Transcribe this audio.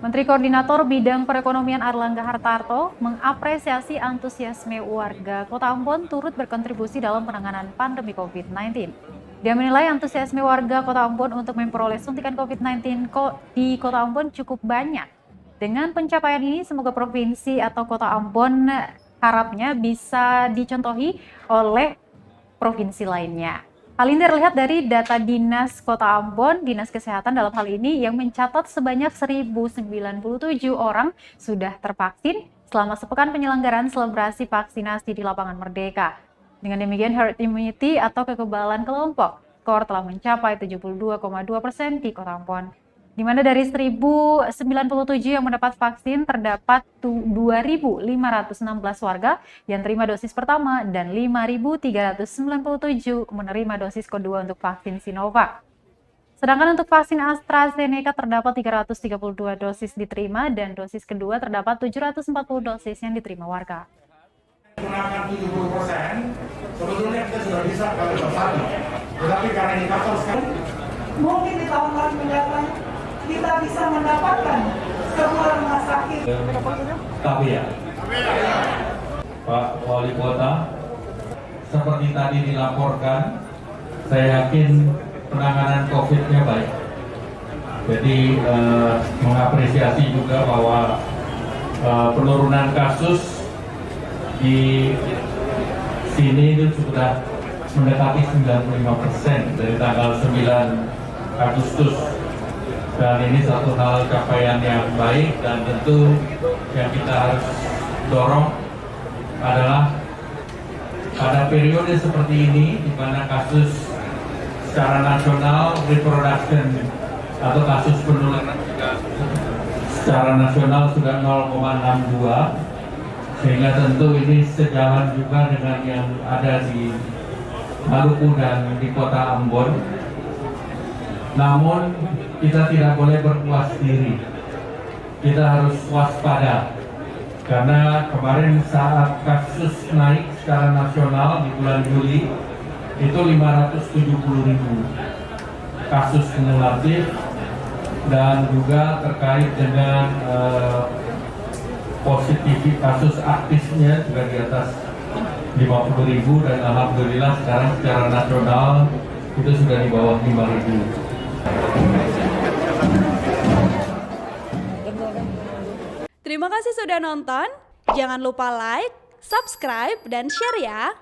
Menteri Koordinator Bidang Perekonomian Airlangga Hartarto mengapresiasi antusiasme warga Kota Ambon turut berkontribusi dalam penanganan pandemi COVID-19. Dia menilai antusiasme warga Kota Ambon untuk memperoleh suntikan COVID-19 di Kota Ambon cukup banyak. Dengan pencapaian ini, semoga provinsi atau Kota Ambon harapnya bisa dicontohi oleh provinsi lainnya. Hal ini terlihat dari data Dinas Kota Ambon, Dinas Kesehatan dalam hal ini yang mencatat sebanyak 1.097 orang sudah tervaksin selama sepekan penyelenggaraan selebrasi vaksinasi di Lapangan Merdeka. Dengan demikian herd immunity atau kekebalan kelompok, skor telah mencapai 72,2% di Kota Ambon. Di mana dari 1.097 yang mendapat vaksin terdapat 2.516 warga yang terima dosis pertama dan 5.397 menerima dosis kedua untuk vaksin Sinovac. Sedangkan untuk vaksin AstraZeneca terdapat 332 dosis diterima dan dosis kedua terdapat 740 dosis yang diterima warga. Menggunakan 70%, sebetulnya kita sudah bisa kali bersatu. Tetapi karena indikator sekarang, mungkin di tahun-tahun mendatang kita bisa mendapatkan sebuah rumah sakit. Tapi ya, Pak Wali Kota, seperti tadi dilaporkan, saya yakin penanganan COVID-nya baik. Jadi mengapresiasi juga bahwa penurunan kasus di sini itu sudah mendekati 95% dari tanggal 9 Agustus. Dan ini satu hal capaian yang baik dan tentu yang kita harus dorong adalah pada periode seperti ini di mana kasus secara nasional reproduction atau kasus penularan juga secara nasional sudah 0,62, sehingga tentu ini sejalan juga dengan yang ada di Maluku dan di Kota Ambon. Namun kita tidak boleh berpuas diri, kita harus waspada karena kemarin saat kasus naik secara nasional di bulan Juli itu 570.000 kasus kumulatif dan juga terkait dengan positif kasus aktifnya juga di atas 50.000 dan alhamdulillah sekarang secara nasional itu sudah di bawah 5.000. Terima kasih sudah nonton. Jangan lupa like, subscribe, dan share ya.